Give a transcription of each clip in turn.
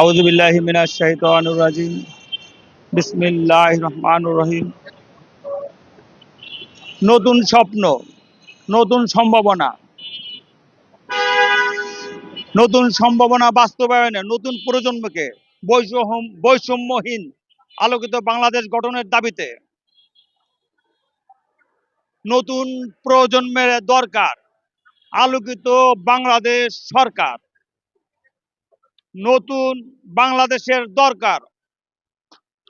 আউযু বিল্লাহি মিনাশ শাইতানির রাজিম। বিসমিল্লাহির রহমানির রহিম। নতুন স্বপ্ন, নতুন সম্ভাবনা, নতুন সম্ভাবনা বাস্তবায়নে নতুন প্রজন্মকে বৈষম্যহীন আলোকিত বাংলাদেশ গঠনের দাবিতে নতুন প্রজন্মের দরকার আলোকিত বাংলাদেশ সরকার। নতুন বাংলাদেশের দরকার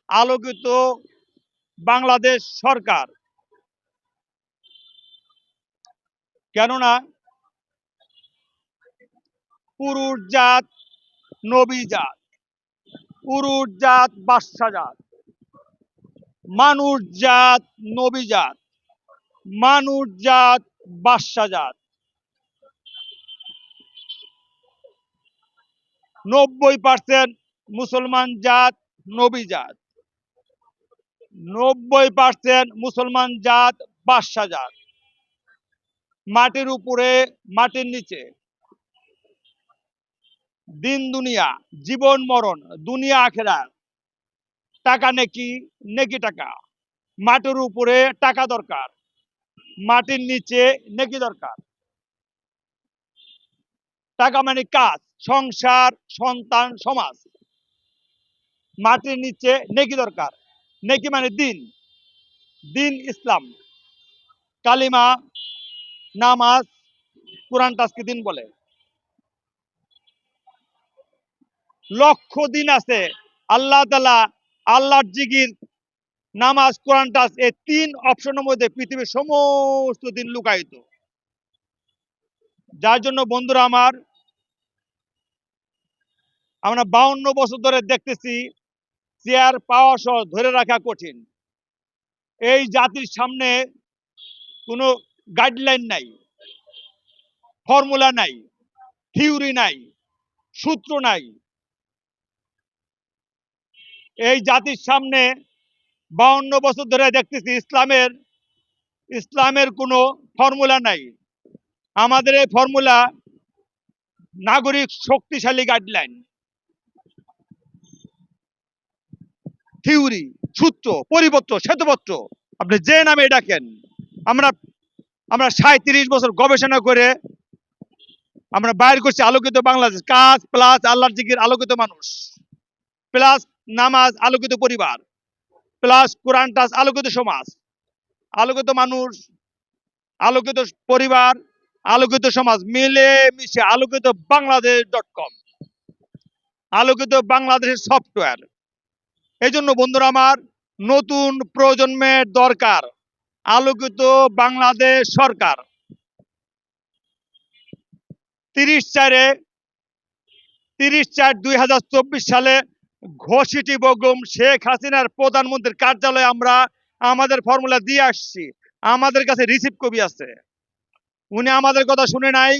আলোকিত বাংলাদেশ সরকার। কেননা পুরুষ জাত নবী জাত, পুরুষ জাত বাদশা জাত, মানুষ জাত নবী জাত, মানুষ জাত বাদশা জাত। 90% মুসলমান জাত নবী জাত, 90% মুসলমান জাত বাদশা জাত। মাটির উপরে মাটির নিচে, দিন দুনিয়া, জীবন মরণ, দুনিয়া আখেরাত, টাকা নেকি, নেকি টাকা। মাটির উপরে টাকা দরকার, মাটির নিচে নেকি দরকার। টাকা মানে কাজ, সংসার, সন্তান, সমাজ। মাটির নিচে নেকি দরকার। নেকি মানে দিন, দিন ইসলাম, কালিমা, নামাজ, কোরআন টাজকে দিন বলে। লক্ষ দিন আছে আল্লাহ তাআলা, আল্লাহর জিকির, নামাজ, কোরআন টাজ, এই 3 অপশনের মধ্যে পৃথিবীর সমস্ত দিন লুকায়িত। যার জন্য বন্ধুরা আমার, আমরা 52 বছর ধরে দেখতেছি চেয়ার পাওয়া সহ ধরে রাখা কঠিন। এই জাতির সামনে কোনো গাইডলাইন নাই, ফর্মুলা নাই, থিওরি নাই, সূত্র নাই। এই জাতির সামনে 52 বছর ধরে দেখতেছি ইসলামের কোনো ফর্মুলা নাই। আমাদের এই ফর্মুলা নাগরিক শক্তিশালী গাইডলাইন, থিওরি, সূত্র, পরিপত্র, শ্বেতপত্র, আপনি যে নামে ডাকেন। আমরা আমরা 37 বছর গবেষণা করে আমরা বাইর করছি আলোকিত বাংলাদেশ। কাজ প্লাস আল্লাহর জিকির আলোকিত মানুষ, প্লাস নামাজ আলোকিত পরিবার, প্লাস কোরআন টাচ আলোকিত সমাজ। আলোকিত মানুষ, আলোকিত পরিবার, আলোকিত সমাজ মিলে মিশে আলোকিত বাংলাদেশ.com, আলোকিত বাংলাদেশের সফটওয়্যার। এই জন্য বন্ধুরা আমার, নতুন প্রজন্মের দরকার আলোকিত বাংলাদেশ সরকার। 30/4/2024 সালে ঘোষিত বেগম শেখ হাসিনার প্রধানমন্ত্রীর কার্যালয়ে আমরা আমাদের ফর্মুলা দিয়ে আসছি। আমাদের কাছে রিসিভ কপি আছে। উনি আমাদের কথা শুনে নাই।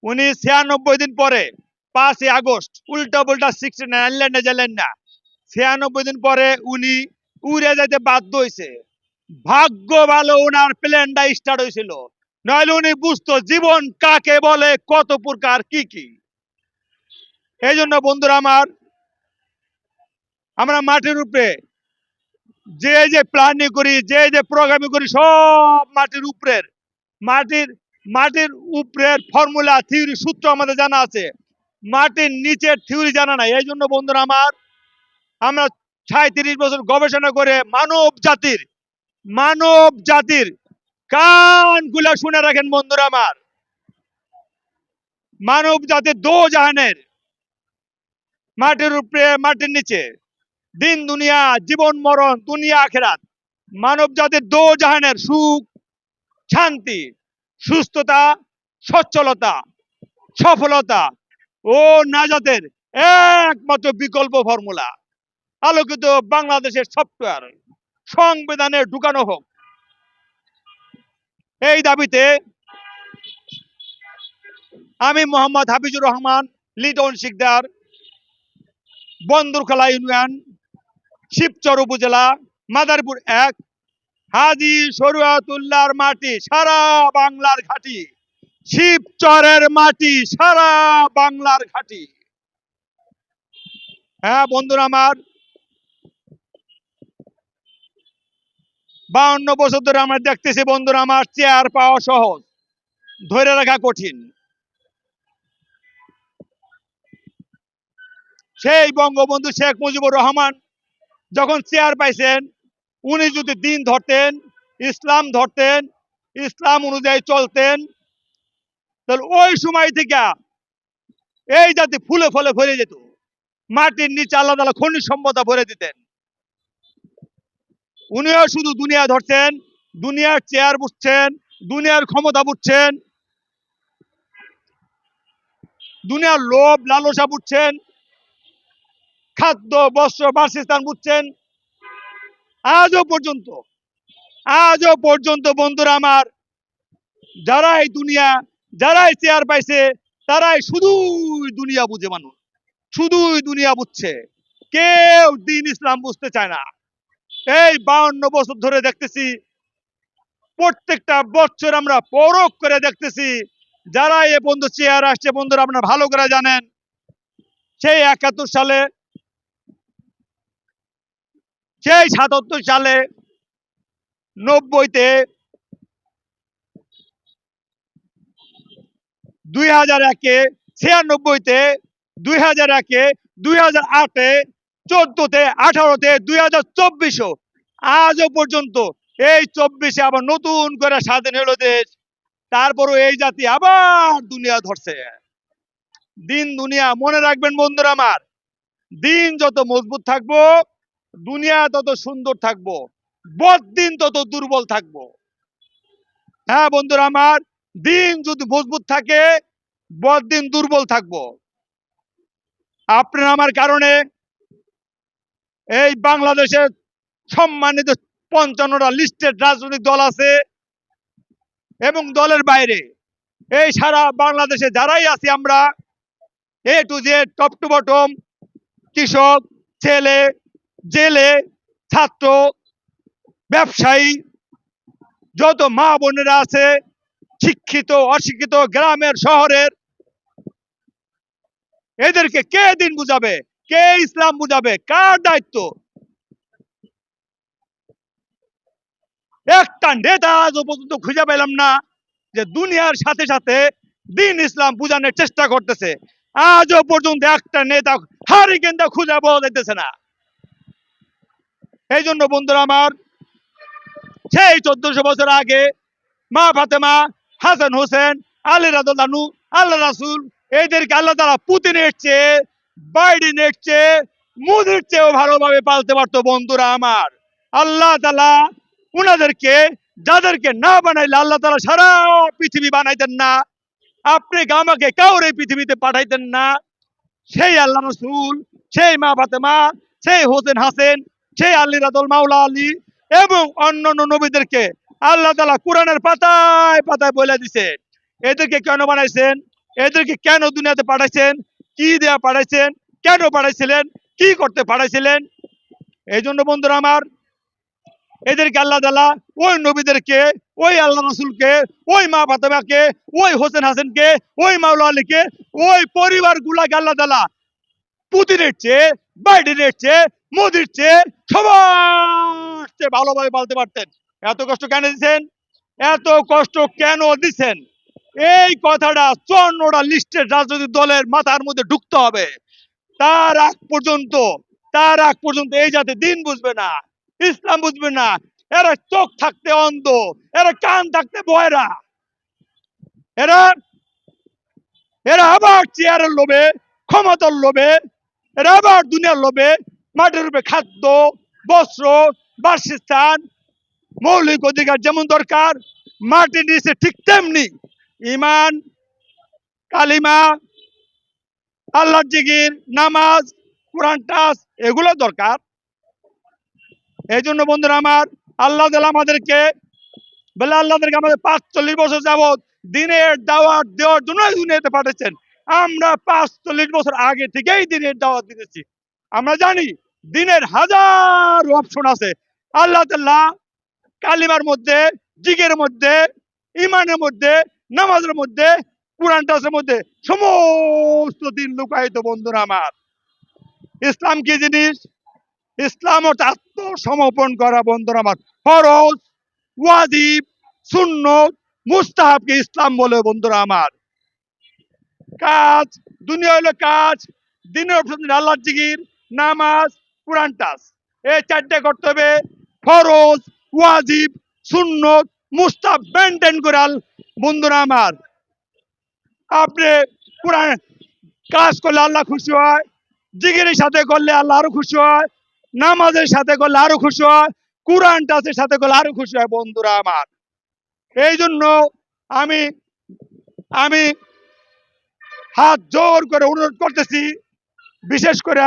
উনি 96 দিন পরে 5 আগস্ট উল্টা পুল্টা 69 আইল্যান্ডে গেলেন না। 96 দিন পরে উনি উড়ে যেতে বাধ্য হয়েছে। ভাগ্য ভালো ওনার প্লেনটা স্টার্ট হয়েছিল, নইলে উনি বুঝতো জীবন কাকে বলে, কত প্রকার কি কি। এই জন্য বন্ধুরা আমার, আমরা মাটির উপরে যে প্ল্যানিং করি, যে প্রোগ্রামিং করি, সব মাটির উপরের, মাটির মাটির উপরের ফর্মুলা, থিওরি, সূত্র আমাদের জানা আছে, মাটির নিচের থিওরি জানা নাই। এই জন্য বন্ধুরা আমার, আমরা 37 বছর গবেষণা করে মানব জাতির কানগুলা শুনে রাখেন বন্ধুরা আমার, মানব জাতির দো জাহানের, মাটির উপরে মাটির নিচে, দিন দুনিয়া, জীবন মরণ, দুনিয়া আখেরাত, মানব জাতির দো জাহানের সুখ, শান্তি, সুস্থতা, সচ্ছলতা, সফলতা ও নাজাতের একমাত্র বিকল্প ফর্মুলা আলোকিত বাংলাদেশের সফটওয়্যার সংবিধানে ঢুকানো হোক। এই দাবিতে আমি মোহাম্মদ হাফিজুর রহমান, লিটন শিকদার, বন্দরখোলা ইউনিয়ন, শিবচর উপজেলা, মাদারীপুর 1, হাজী শরীয়তুল্লাহর মাটি, সারা বাংলার ঘাঁটি, শিবচরের মাটি সারা বাংলার ঘাটি। হ্যাঁ বন্ধুরা আমার, 52 বছর ধরে আমরা দেখতেছি বন্ধুরা আমার, চেয়ার পাওয়া সহজ, ধরে রাখা কঠিন। সেই বঙ্গবন্ধু শেখ মুজিবুর রহমান যখন চেয়ার পাইছেন, উনি যদি দিন ধরতেন, ইসলাম ধরতেন, ইসলাম অনুযায়ী চলতেন, তাহলে ওই সময় থেকে এই জাতি ফুলে ফলে ভরে যেত। মাটির নিচে আল্লাহ তাআলা খনিজ সম্পদ ভরে দিতেন। উনিও শুধু দুনিয়া ধরছেন, দুনিয়ার চেয়ার বুঝছেন, দুনিয়ার ক্ষমতা বুঝছেন, দুনিয়ার লোভ লালসা বুঝছেন, খাদ্য বস্ত্র বাসস্থান বুঝছেন। আজও পর্যন্ত আজও পর্যন্ত বন্ধুরা আমার, যারাই দুনিয়া, যারাই চেয়ার পাইছে, তারাই শুধুই দুনিয়া বুঝে মানুষ, শুধুই দুনিয়া বুঝছে, কেউ দিন ইসলাম বুঝতে চায় না। এই 52 বছর ধরে দেখতেছি, প্রত্যেকটা বছর আমরা পরখ করে দেখতেছি, যারা এ বন্ধু চেয়ার আসছে, বন্ধুরা আপনারা ভালো করে জানেন, সেই 71 সালে, সেই 77 সালে, 90-তে, 2001-এ, 96-তে, 2001-এ, 2008-এ, 14-তে, 18-তে, 2024-ও, আজও পর্যন্ত এই 24-এ আবার নতুন করে স্বাধীন হলো দেশ। তারপরও এই জাতি আবার দুনিয়া ধরছে। দিন দুনিয়া মনে রাখবেন বন্ধুরা আমার, দিন যত মজবুত থাকবো, দুনিয়া তত সুন্দর থাকবো, বদ-দিন তত দুর্বল থাকবো। হ্যাঁ বন্ধুরা আমার, দিন যদি মজবুত থাকে, বদ-দিন দুর্বল থাকবো। আপনার আমার কারণে এই বাংলাদেশের সম্মানিত 55টা লিস্টেড রাজনৈতিক দল আছে, এবং দলের বাইরে এই সারা বাংলাদেশে যারাই আছি আমরা, A to Z, top to bottom, কৃষক, ছেলে, জেলে, ছাত্র, ব্যবসায়ী, যত মা বোনেরা আছে, শিক্ষিত অশিক্ষিত, গ্রামের শহরের, এদেরকে কে দিন বুঝাবে, কে ইসলাম বুঝাবে, কার দায়িত্ব? একটা নেতা আজও পর্যন্ত খুঁজে পেলাম না যে দুনিয়ার সাথে সাথে দিন ইসলাম বুঝানোর চেষ্টা করতেছে। আজও পর্যন্ত একটা নেতা হারিকেনটা খুঁজে পাওয়া যাইতেছে না। এই জন্য বন্ধুরা আমার, সেই 1400 বছর আগে মা ফাতেমা, হাসান হোসেন, আলী রাদু, আল্লাহ রাসুল, এদেরকে আল্লাহ তাআলা পুতিনের চেয়ে, বাইডেনের চেয়ে, মোদির চেয়েও ভালোভাবে পালতে পারতো বন্ধুরা আমার। আল্লাহ তাআলা উনাদেরকে, যাদেরকে না বানাইলে আল্লাহ তাআলা সারা পৃথিবী বানাইতেন না, আপনি আমাকে কাউরে পৃথিবীতে পাঠাইতেন না, সেই আল্লাহ রসুল, সেই মা ফাতেমা, সেই হোসেন হাসেন, সেই আলী রাদুল মাওলা আলী, এবং অন্যান্য নবীদেরকে আল্লাহ তাআলা কোরআনের পাতায় পাতায় বলে দিছে। এদেরকে কেন বানাইছেন, এদেরকে কেন দুনিয়াতে পাঠাইছেন, কি দেয়া পাঠাইছেন, কেন পাঠাইছিলেন, কি করতে পাঠাইছিলেন। এই জন্য বন্ধুরা আমার, এদেরকে আল্লাহ তাআলা ওই নবীদেরকে, ওই আল্লাহ রসুলকে, ওই মা ফাতেমাকে, ওই হোসেন হাসেনকে, ওই মাওলা আলীকে, ওই পরিবার গুলাকে আল্লাহ তাআলা পুতিনের চেয়ে, বাইডেনের চেয়ে, মোদির চেয়ে, সবার চেয়ে ভালোভাবে পালতে পারতেন। এত কষ্ট কেন দিচ্ছেন, এত কষ্ট কেন দিচ্ছেন? এই কথাটা 54টা লিস্টের রাজনৈতিক দলের মাথার মধ্যে ঢুকতে হবে। তার আগ পর্যন্ত, তার আগ পর্যন্ত এই জাতি দিন বুঝবে না, ইসলাম বুঝবে না। এরা চোখ থাকতে অন্ধ, এরা কান থাকতে বয়রা, এরা এরা আবার চেয়ারের লোভে, ক্ষমতার লোভে, এরা আবার দুনিয়ার লোভে, মাটির রূপে খাদ্য, বস্ত্র, বাসস্থান, মৌলিক অধিকার যেমন দরকার, মাটির নিচে ঠিক তেমনি ইমান, কালিমা, আল্লাহর জিকির, নামাজ, কোরআন টাচ, এগুলো দরকার। এই জন্য বন্ধুরা আমার, আল্লাহ তাআলা আমাদেরকে বলে, আল্লাহদেরকে আমাদের 45 বছর যাবৎ দিনের দাওয়াত দেওয়ার জন্য দুনিয়াতে পাঠাচ্ছেন। আমরা 45 বছর আগে থেকেই দিনের দাওয়াত দিতেছি। আমরা জানি দিনের হাজার অপশন আছে। আল্লাহ তাআলা কালিমার মধ্যে, জিকিরের মধ্যে, ইমানের মধ্যে, নামাজের মধ্যে, কোরআন টাসের মধ্যে সমস্ত দিন লুকায়িত বন্ধুরা আমার। ইসলাম কি জিনিস? ইসলাম অর্থ আত্মসমর্পণ করা বন্ধুরা আমার। ফরজ, ওয়াজিব, সুন্নত, মুস্তাহাবকে ইসলাম বলে বন্ধুরা আমার। কাজ, দুনিয়া হলো কাজ, দিনের আল্লাহর জিকির, নামাজ, কোরআন টাস, এই চারটে করতে হবে। ফরজ, ওয়াজিব, সুন্নত, মুস্তাহাব মেনটেন করে বন্ধুরা আমার। আপনি কোরআন কাজ করলে আল্লাহ খুশি হয়, জিকিরের সাথে করলে আল্লাহ আরো খুশি হয়, নামাজের সাথে করলে আরো খুশি হয়, কোরআন টাসের সাথে করলে আরো খুশি হয় বন্ধুরা আমার। এই জন্য আমি আমি হাত জোর করে অনুরোধ করতেছি, বিশেষ করে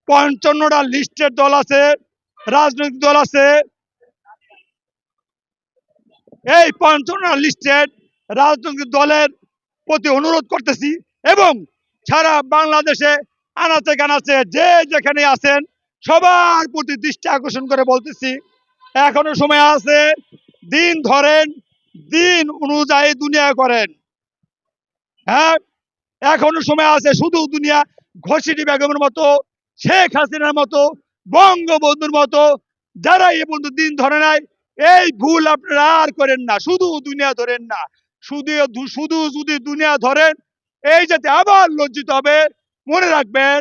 ৫৫টা লিস্টের দল আছে, রাজনৈতিক দল আছে, এই ৫৫টা লিস্টেড রাজনৈতিক দলের প্রতি অনুরোধ করতেছি এবং সারা বাংলাদেশে আনাচে কানাচে যে যেখানে আছেন সবার প্রতি দৃষ্টি আকর্ষণ করে বলতেছি, এখনো সময় আছে, দিন ধরেন, দিন অনুযায়ী দুনিয়া করেন। হ্যাঁ, এখনো সময় আছে। শুধু দুনিয়া ঘষিটি বেগমের মতো, শেখ হাসিনার মতো, বঙ্গবন্ধুর মতো যারা এ পর্যন্ত দিন ধরে নাই, এই ভুল আপনারা আর করেন না। শুধু দুনিয়া ধরেন না, শুধু শুধু যদি দুনিয়া ধরেন এই যাতে আবার লজ্জিত হবে। মনে রাখবেন,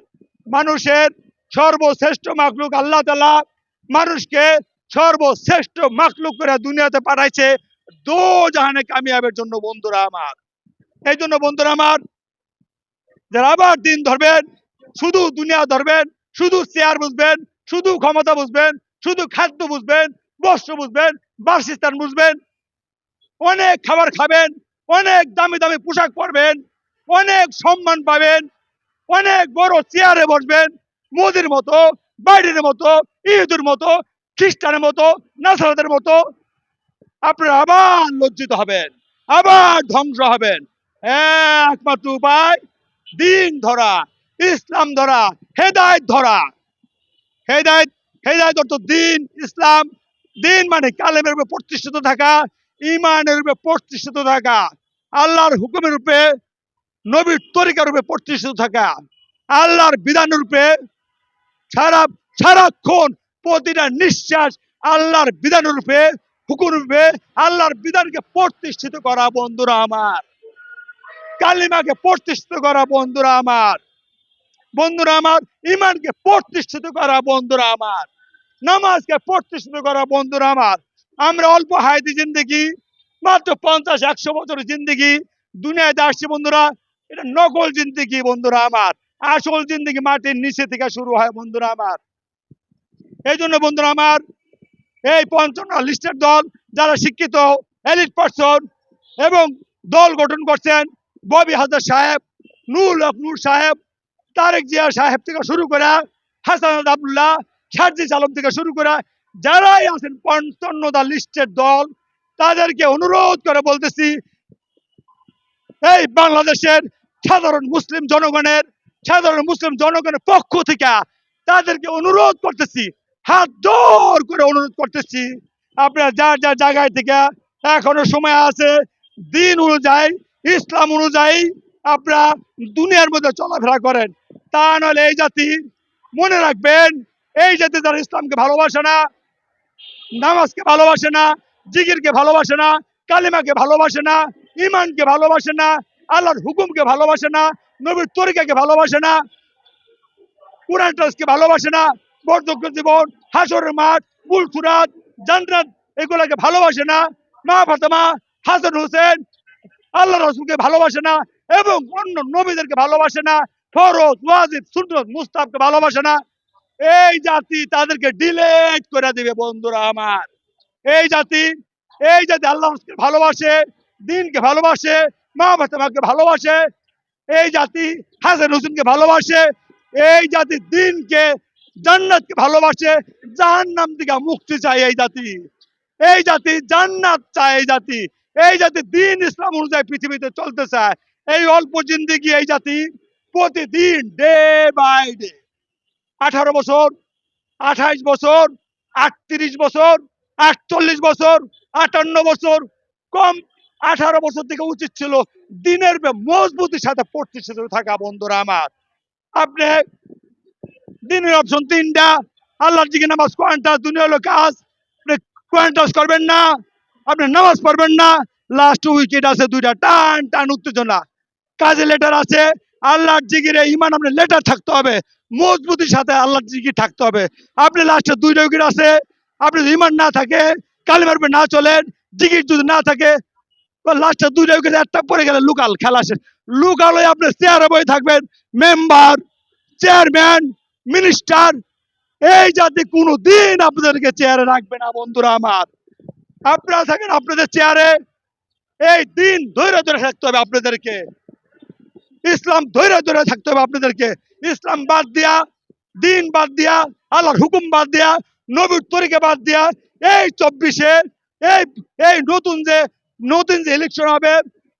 মানুষের সর্বশ্রেষ্ঠ মাখলুক আল্লাহ তাআলা মানুষকে সর্বশ্রেষ্ঠ মাখলুক করে দুনিয়াতে পাঠাইছে দো জাহানে কামিয়াবের জন্য বন্ধুরা আমার। এই জন্য বন্ধুরা আমার, যারা আবার দিন ধরবেন, শুধু দুনিয়া ধরবেন, শুধু চেয়ার বুঝবেন, শুধু ক্ষমতা বুঝবেন, শুধু খাদ্য বুঝবেন, বস্ত্র বুঝবেন, বাসস্থান বুঝবেন, অনেক খাবার খাবেন, অনেক দামি দামি পোশাক পরবেন, অনেক সম্মান পাবেন, অনেক বড় চেয়ারে বসবেন, মোদির মতো, বাইডেনের মতো, ইহুদের মতো, খ্রিস্টানের মতো, নাসারাদের মতো, আপনারা আবার লজ্জিত হবেন, আবার ধ্বংস হবেন। একমাত্র উপায় দিন ধরা, ইসলাম ধরা, হেদায়েত ধরা। হেদায়েত, হেদায়েত অর্থ দিন, ইসলাম। দিন মানে কালেমের উপরে প্রতিষ্ঠিত থাকা, ইমানের উপরে প্রতিষ্ঠিত থাকা, আল্লাহর হুকুমের উপরে, নবীর তরিকার উপরে প্রতিষ্ঠিত থাকা, আল্লাহর বিধানের উপরে সারা সারাক্ষণ প্রতিটা নিঃশ্বাস আল্লাহর বিধানের উপরে, হুকুমের উপরে, আল্লাহর বিধানকে প্রতিষ্ঠিত করা বন্ধুরা আমার। কালিমাকে প্রতিষ্ঠিত করা বন্ধুরা আমার। বন্ধুরা আমার, ইমানকে প্রতিষ্ঠিত করা বন্ধুরা আমার, নামাজকে প্রতিষ্ঠিত করা বন্ধুরা আমার। আমরা অল্প হায়াতি জিন্দেগি, মাত্র ৫০-১০০ বছরের জিন্দেগি দুনিয়াতে আসছি বন্ধুরা। এটা নকল জিন্দেগি বন্ধুরা আমার। আসল জিন্দেগি মাটির নিচে থেকে শুরু হয় বন্ধুরা আমার। এই জন্য বন্ধুরা আমার, এই ৫৫ লিস্টের দল যারা শিক্ষিত এলিট পার্সন এবং দল গঠন করছেন, ববি হাজার সাহেব, নুরুল হক নূর সাহেব, তারেক জিয়া সাহেব থেকে শুরু করে হাসান আবদুল্লাহ, সার্জিস আলম থেকে শুরু করে যারাই আছেন ৫৫টা লিস্টের দল, তাদেরকে অনুরোধ করে বলতেছি, এই বাংলাদেশের সাধারণ মুসলিম জনগণের পক্ষ থেকে তাদেরকে অনুরোধ করতেছি, হাত জোর করে অনুরোধ করতেছি, আপনারা যার যার জায়গায় থেকে এখনো সময় আছে, দিন অনুযায়ী, ইসলাম অনুযায়ী আপনারা দুনিয়ার মধ্যে চলাফেরা করেন। তা নাহলে এই জাতি, মনে রাখবেন, এই জাতি যারা ইসলামকে ভালোবাসে না, নামাজকে ভালোবাসে না, জিকিরকে ভালোবাসে না, কালিমাকে ভালোবাসে না, ইমানকে ভালোবাসে না, আল্লাহর হুকুমকে ভালোবাসে না, নবীর তরিকাকে ভালোবাসে না, কোরআন টাসকে ভালোবাসে না, বর্ধক্য জীবন, হাসরের মাঠ, বুলফুরাত, জান্নাত এগুলোকে ভালোবাসে না, মা ফাতেমা, হাসান হোসেন, আল্লাহ রসুলকে ভালোবাসে না এবং অন্য নবীদেরকে ভালোবাসে না, ফরজ, ওয়াজিব, সুন্নত, মুস্তাহাবকে ভালোবাসে না, এই জাতি তাদেরকে ডিলেট করে দিবে বন্ধুরা আমার। এই জাতি, এই জাতি আল্লাহ রসুলকে ভালোবাসে, দিনকে ভালোবাসে, মা ফাতেমাকে ভালোবাসে, এই জাতি হাসান হোসেনকে ভালোবাসে, এই জাতি দিনকে, জান্নাতকে ভালোবাসে, জাহান্নাম থেকে মুক্তি চায় এই জাতি, এই জাতি জান্নাত চায় এই জাতি, এই জাতি দিন ইসলাম অনুযায়ী পৃথিবীতে চলতে চায়। এই অল্প জিন্দেগি এই জাতি প্রতিদিন ডে বাই ডে 18 বছর, 28 বছর, 38 বছর, 48 বছর, 58 বছর, কম 18 বছর থেকে উচিত ছিল দিনের মজবুতির সাথে প্রতিষ্ঠিত থাকা। বন্ধুরা আমার, আপনি দিনের অপশন 3টা, আল্লাহর দিকে নামাজ কোয়ান্টাস, দুনিয়া হলো কাজ। আপনি কোয়ান্টাস করবেন না, আপনি নামাজ পড়বেন না, লাস্ট উইকেট আছে 2টা, টান টান উত্তেজনা, কাজে লেটার আছে। আল্লাহর জিকিরে ইমান, আপনার লেটার থাকতে হবে, মজবুতির সাথে আল্লাহর জিকির থাকতে হবে। আপনি লাস্টে 2টা উইকেট আছে, আপনি যদি ইমান না থাকে, কালিমার উপরে না চলেন, জিকির যদি না থাকে, লাস্টে 2টা উইকেট একটা পড়ে গেলে লুকাল, খেলা শেষ। লুকাল হয়ে আপনি চেয়ারে বসে থাকবেন, মেম্বার, চেয়ারম্যান, মিনিস্টার, এই জাতি কোনোদিন আপনাদেরকে চেয়ারে রাখবে না। বন্ধুরা আমার, আপনারা থাকেন আপনাদের চেয়ারে, এই দিন ধৈর্য ধরে থাকতে হবে আপনাদেরকে, ইসলাম ধৈর্য ধরে থাকতে হবে আপনাদেরকে। ইসলাম বাদ দিয়া, দিন বাদ দিয়া, আল্লাহর হুকুম বাদ দিয়া, নবীর তরিকা বাদ দিয়া, এই 24-এ এই এই নতুন যে ইলেকশন হবে,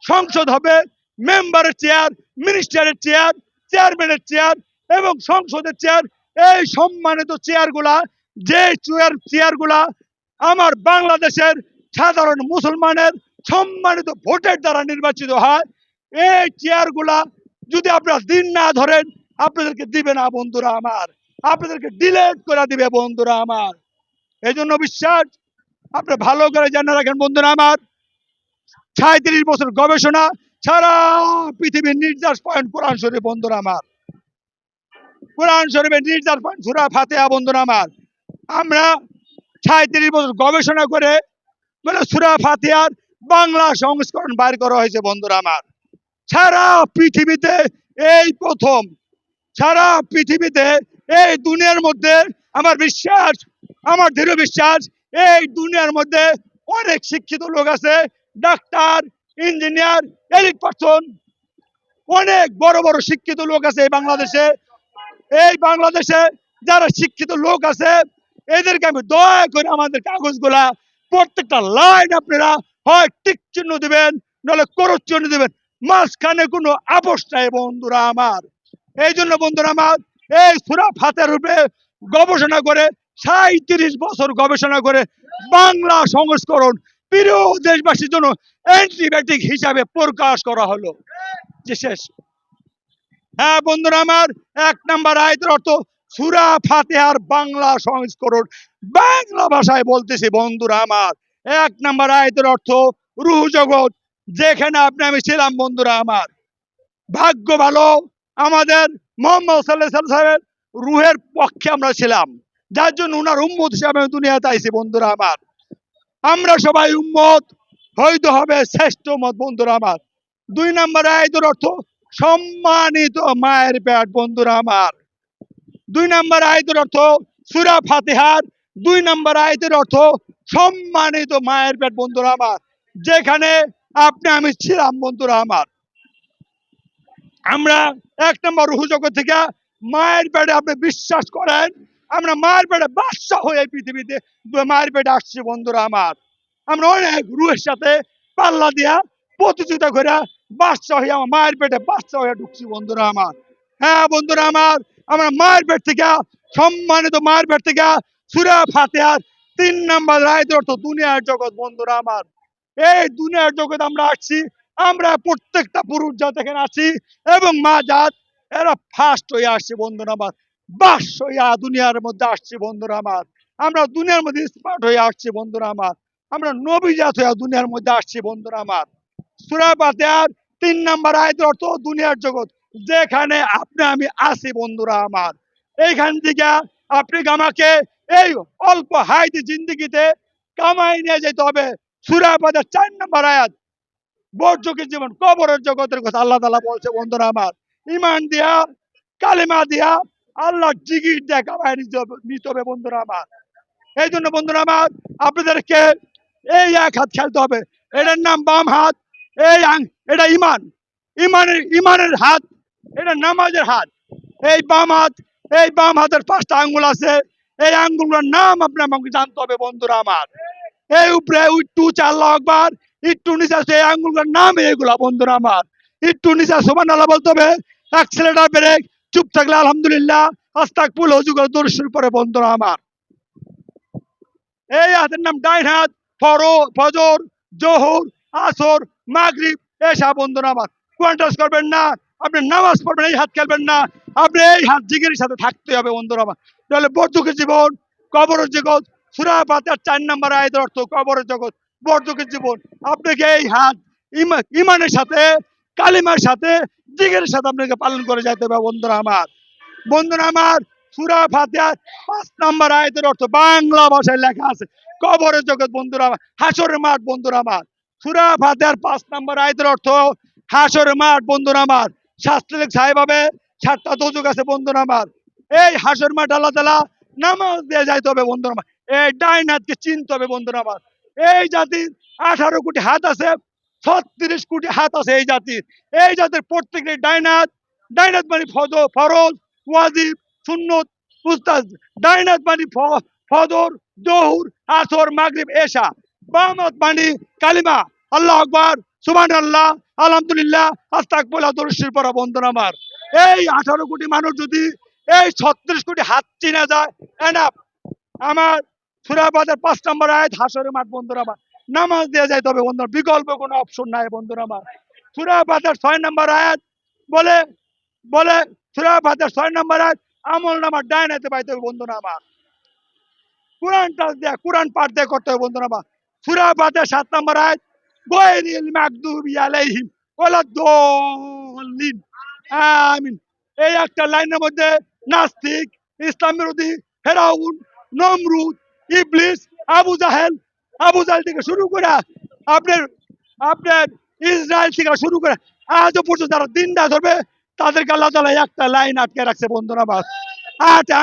সংসদ হবে, মেম্বারের চেয়ার, মিনিস্টারের চেয়ার, চেয়ারম্যানের চেয়ার এবং সংসদের চেয়ার, এই সম্মানিত চেয়ারগুলা, যে চেয়ারগুলা আমার বাংলাদেশের সাধারণ মুসলমানের সম্মানিত ভোটের দ্বারা নির্বাচিত হয়, এই চেয়ারগুলা যদি আপনারা দিন না ধরেন, আপনাদেরকে দিবে না। বন্ধুরা আমার, আপনাদেরকে ডিলেট করে দিবে। বন্ধুরা আমার, এই জন্য বিশ্বাস আপনি ভালো করে জেনে রাখেন। বন্ধুরা আমার, 37 বছর গবেষণা, সারা পৃথিবীর নির্যাস পয়েন্ট কোরআন শরীফ। বন্ধুরা আমার, কোরআন শরীফের নির্যাস পয়েন্ট সূরা ফাতিহা। বন্ধুরা আমার, আমরা 37 বছর গবেষণা করে বলে সূরা ফাতিহার বাংলা সংস্করণ বাইর করা হয়েছে। বন্ধুরা আমার, সারা পৃথিবীতে এই প্রথম, সারা পৃথিবীতে এই দুনিয়ার মধ্যে, আমার বিশ্বাস, আমার দৃঢ় বিশ্বাস, এই দুনিয়ার মধ্যে অনেক শিক্ষিত লোক আছে, ডাক্তার, ইঞ্জিনিয়ার, এলিট পার্সন, অনেক বড় বড় শিক্ষিত লোক আছে এই বাংলাদেশে। এই বাংলাদেশে যারা শিক্ষিত লোক আছে, এদেরকে আমি দয়া করে আমাদের কাগজগুলা প্রত্যেকটা লাইন আপনারা হয় টিক চিহ্ন দিবেন, নাহলে করুচ চিহ্ন দিবেন, মাঝখানে কোনো আপোষ নাই। বন্ধুরা আমার, এই জন্য বন্ধুরা আমার, এই সূরা ফাতিহার উপরে গবেষণা করে, 37 বছর গবেষণা করে বাংলা সংস্করণ প্রিয় দেশবাসীর জন্য অ্যান্টিবায়োটিক হিসাবে প্রকাশ করা হলো। যে শেষ। হ্যাঁ বন্ধুরা আমার, 1 নম্বর আয়াতের অর্থ সূরা ফাতিহার বাংলা সংস্করণ, বাংলা ভাষায় বলতেছি। বন্ধুরা আমার, 1 নম্বর আয়াতের অর্থ রূহ জগৎ, যেখানে আপনি আমি ছিলাম। বন্ধুরা আমার, ভাগ্য ভালো, আমাদের মোহাম্মদ সাল্লাল্লাহু আলাইহি ওয়াসাল্লামের রূহের পক্ষে আমরা ছিলাম, যার জন্য উনার উম্মত হিসাবে আমি দুনিয়াতে আইছি। বন্ধুরা আমার, আমরা সবাই উম্মত হইতে হবে শ্রেষ্ঠ উম্মত। বন্ধুরা আমার, 2 নম্বর আয়াতের অর্থ সম্মানিত মায়ের পেট। বন্ধুরা আমার, 2 নম্বর আয়াতের অর্থ সূরা ফাতিহার 2 নম্বর আয়াতের অর্থ সম্মানিত মায়ের পেট। বন্ধুরা আমার, যেখানে আপনি আমি ছিলাম। বন্ধুরা আমার, আমরা 1 নম্বর রূহ জগৎ থেকে মায়ের পেটে, আপনি বিশ্বাস করেন, আমরা মায়ের পেটে বাদশা হয়ে পৃথিবীতে মায়ের পেটে আসছি। বন্ধুরা আমার, আমরা অনেক রূহের সাথে পাল্লা দিয়া প্রতিযোগিতা করে বাদশা হয়ে আমার মায়ের পেটে বাদশা হয়ে ঢুকছি। বন্ধুরা আমার, হ্যাঁ বন্ধুরা আমার, আমরা মায়ের পেট থেকে, সম্মানিত মায়ের পেট থেকে সূরা ফাতিহার 3 নম্বর আয়াতের অর্থ দুনিয়ার জগৎ। বন্ধুরা আমার, এই দুনিয়ার জগৎ আমরা আসছি, আমরা প্রত্যেকটা পুরুষ জাত এখানে আছি এবং মা জাত, এরা ফার্স্ট হয়ে আসছে। বন্ধুরা আমার, বাস হইয়া দুনিয়ার মধ্যে আসছে। বন্ধুরা আমার, আমরা দুনিয়ার মধ্যে স্মার্ট হয়ে আসছি। বন্ধুরা আমার, আমরা নবী জাত হইয়া দুনিয়ার মধ্যে আসছি। বন্ধুরা আমার, সূরা ফাতিহার 3 নম্বর আয়াতের অর্থ দুনিয়ার জগৎ, যেখানে আপনি আমি আছি। বন্ধুরা আমার, এইখান থেকে আপনি আমাকে এই অল্প হাইতে জিন্দিগিতে কামাই নিয়ে যেতে হবে। সূরা ফাতিহার 4 নম্বর আয়াত, বর্জকের জীবন, কবরের জগতের কথা আল্লাহ তাআলা বলছে। বন্ধুরা আমার, ইমান দিয়া, কালেমা দিয়া, আল্লাহর জিকির দিয়া কামাই নিতে হবে। বন্ধুরা আমার, এই জন্য বন্ধুরা আমার, আপনাদেরকে এই এক হাত খেলতে হবে, এটার নাম বাম হাত। এটা ইমান, ইমানের হাত, এটা নামাজের হাত। এই বাম হাত, এই বাম হাতের 5টা আঙ্গুল আছে, এই আঙ্গুলগুলোর নাম আপনার আমাকে জানতে হবে। বন্ধুরা আমার, এই উপরে একটু আল্লাহু আকবার, একটু নিচে আছে, এই আঙ্গুলগুলোর নাম এইগুলা। বন্ধুরা আমার, একটু নিচে সুবহানাল্লাহ বলতে হবে, অ্যাক্সিলারেটর ব্রেক, চুপ থাকলে আলহামদুলিল্লাহ, আস্তাগফিরুল্লাহ, ওযু করে দরুদ শরীফ পড়ে। বন্ধুরা আমার, এই হাতের নাম ডাইন হাত, ফজর, জোহর, আসর মাগরিব এশা বন্ধুরা আমার কোয়ান্টাস করবেন না, আপনি নামাজ পড়বেন এই হাত খেলবেন না, আপনি এই হাত জিগিরের সাথে থাকতে হবে বন্ধুরা আমার। তাহলে বর্ধকের জীবন কবরের জগৎ সূরা ফাতিহার 4 নম্বর আয়াতের অর্থ কবরের জগৎ বর্ধকের জীবন। আপনাকে এই হাত ইমানের সাথে কালিমার সাথে জিগিরের সাথে আপনাকে পালন করে যেতে হবে বন্ধুরা আমার। বন্ধুরা আমার সূরা ফাতিহার 5 নম্বর আয়াতের অর্থ বাংলা ভাষায় লেখা আছে কবরের জগৎ বন্ধুরা আমার, হাসরের মাঠ বন্ধুরা আমার। সূরা ফাতিহার 5 নম্বর আয়াতের অর্থ হাসরের মাঠ বন্ধুরা আমার। শাস্ত্রে সাহেব হবে 7টা দোজক আছে বন্ধুরা আমার। এই হাসর মাঠ আল্লাহ তাআলা নামাজ দিয়ে যাইতে হবে বন্ধুরা আমার। এই ডাইন হাতকে চিনতে হবে বন্ধুরা আমার। এই জাতির 18 কোটি হাত আছে, 36 কোটি হাত আছে এই জাতির। এই জাতির প্রত্যেকটি ডাইন হাত মানে ফরজ ওয়াজিব সুন্নত মুস্তাজ। ডাইন হাত মানে ফজর জোহর আসর মাগরিব এশা। বাম হাত মানে কালিমা আল্লাহ আকবার সুবহানাল্লাহ আলহামদুলিল্লাহ আস্তাগফিরুল্লাহ দরুদ শরীফ পড়া বন্ধুরা আমার। এই 18 কোটি মানুষ যদি এই 36 কোটি হাত চিনা যায় এনাফ। আমার সূরা ফাতিহার 5 নম্বর আয়াত হাসরের মাঠ বন্ধুরা আমার। নামাজ দিয়ে যাইতে হবে বন্ধুরা, বিকল্প কোনো অপশন নাই বন্ধুরা আমার। সূরা ফাতিহার 6 নম্বর আয়াত বলে বলে সূরা ফাতিহার 6 নম্বর আয়াত আমল নামার ডাইন হাতে পাইতে হবে বন্ধুরা আমার। কোরআন টাচ দেয়া কোরআন পাঠ দিয়ে করতে হবে বন্ধুরা আমার। সূরা ফাতিহার 7 নম্বর আয়াত গায়রিল মাগদুবি আলাইহিম ওয়ালাদ-দাল্লিন আমিন। এই একটা লাইনের মধ্যে নাস্তিক, ইসলাম বিরোধী, ফেরাউন, নমরুদ, ইবলিস, আবু জাহেল থেকে শুরু করে আপনার আপনার ইসরায়েল থেকে শুরু করে আজও পর্যন্ত যারা দিনটা ধরবে তাদেরকে আল্লাহ তাআলা একটা লাইন আটকে রাখছে বন্ধুরা আমার।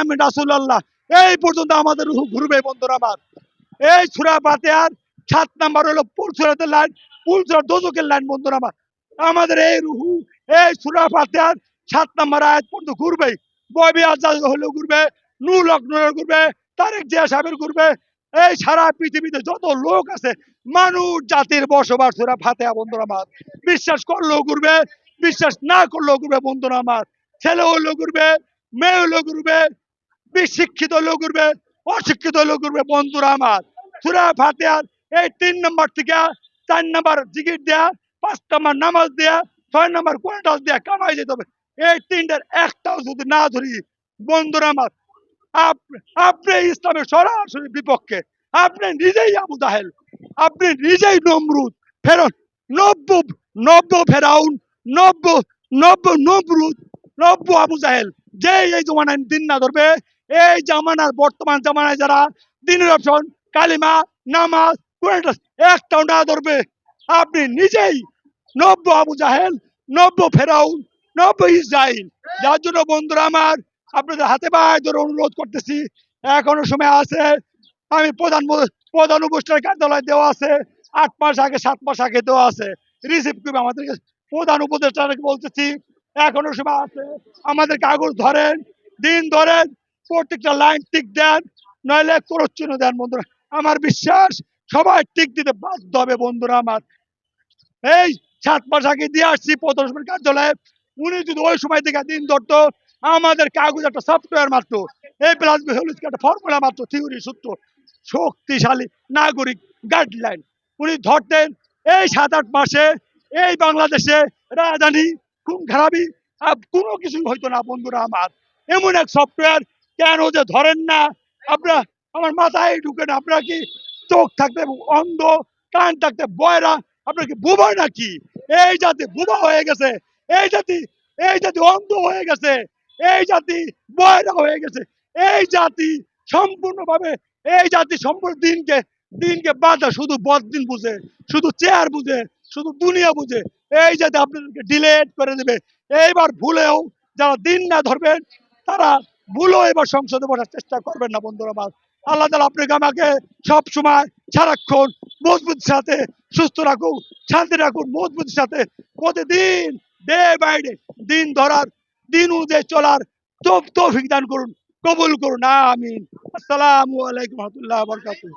আমি রাসূলুল্লাহ এই পর্যন্ত আমাদের রূহ ঘুরবে বন্ধুরা আমার। এই সূরা ফাতিহার 7 নাম্বার হলো পুলসিরাতের লাইন, পুলসিরাত দোজখের লাইন বন্ধুরা আমার। আমাদের এই রুহু এই সূরা ফাতিহার 7 নাম্বার আয়াত পর্যন্ত ঘুরবে। ববি আজাদ হলেও ঘুরবে, নূর লক্ষ্ণের ঘুরবে, তারেক জিয়া সাহেবের ঘুরবে। এই সারা পৃথিবীতে যত লোক আছে মানুষ জাতির বসবাস সূরা ফাতিহা বন্ধুরা আমার। বিশ্বাস করলেও ঘুরবে, বিশ্বাস না করলেও ঘুরবে বন্ধুরা আমার। ছেলে হলেও ঘুরবে, মেয়ে হলেও ঘুরবে, শিক্ষিত লোক করবে, অশিক্ষিত লোক করবে বন্ধুরা আমার। সূরা ফাতিহার এই 3 নম্বর থেকে 4 নম্বর জিকির দেয়া, 5 নম্বর নামাজ দেয়া, 6 নম্বর কোরআন দেয়া কামাই যেতে হবে। এই তিনটার একটাও যদি না ধরি বন্ধুরা আমার, আপনি ইসলামের সরাসরি বিপক্ষে। আপনি নিজেই আবু জাহেল, আপনি নিজেই নমরুদ, ফেরন নব্য নব্য ফেরাউন, নব্য নব্য নমরুদ, নব্য আবু জাহেল। যে এই জমানায় দিন না ধরবে, এই জামানার বর্তমান জামানায় যারা দিনের অপশন কালিমা নামাজ কোরআন একটাও না ধরবে, আপনি নিজেই নব্য আবু জাহেল, নব্য ফেরাউন, নব্য ইসরাইল। যার জন্য বন্ধুরা আমার আপনাদের হাতে পায়ে ধরে অনুরোধ করতেছি, এখনো সময় আছে। আমি প্রধান উপদেষ্টার কার্যালয় দেওয়া আছে, 8 মাস আগে 7 মাস আগে দেওয়া আছে, রিসিভ করবে আমাদেরকে। প্রধান উপদেষ্টাকে বলতেছি এখনো সময় আছে, আমাদের কাগজ ধরেন, দিন ধরেন, প্রত্যেকটা লাইন টিক দেন, নইলে করচ্ছিন্ন দেন বন্ধুরা। আমার বিশ্বাস সবাই টিক দিতে বাধ্য হবে বন্ধুরা আমার। এই 7 মাস আগে দিয়ে আসছি প্রধান কার্যালয়ে, উনি যদি ওই সময় থেকে দিন ধরতো, আমাদের কাগজ একটা সফটওয়্যার মাত্র, এই প্লাস বি হলুদ একটা ফর্মুলা মাত্র, থিওরি সূত্র, শক্তিশালী নাগরিক গাইডলাইন উনি ধরতেন। এই 7-8 মাসে এই বাংলাদেশে রাজধানী খুন খারাপি কোনো কিছু হইতো না বন্ধুরা আমার। এমন এক সফটওয়্যার কেন যে ধরেন না আপনারা, আমার মাথায় ঢুকে না। আপনারা কি চোখ থাকতে অন্ধ, কান থাকতে বয়রা, আপনার কি বোবা নাকি? এই জাতি বোবা হয়ে গেছে, এই জাতি অন্ধ হয়ে গেছে, এই জাতি বয়রা হয়ে গেছে, এই জাতি সম্পূর্ণভাবে এই জাতি সম্পূর্ণ দিনকে বাধা, শুধু বদদিন বুঝে, শুধু চেয়ার বুঝে, শুধু দুনিয়া বুঝে। এই জাতি আপনাদেরকে ডিলেট করে দেবে। এইবার ভুলেও যারা দিন না ধরবেন তারা ভুলেও এবার সংসদে বসার চেষ্টা করবেন না বন্ধুরা আমার। আল্লাহ তাআলা আপনাকে আমাকে সব সময় সারাক্ষণ মজবুতির সাথে সুস্থ রাখুন, শান্তি রাখুন, মজবুতির সাথে প্রতিদিন ডে বাই ডে দিন ধরার, দিন অনুযায়ী চলার তৌফিক দান করুন, কবুল করুন, আমিন। আসসালামু আলাইকুম ওয়া রাহমাতুল্লাহি ওয়া বারাকাতুহু।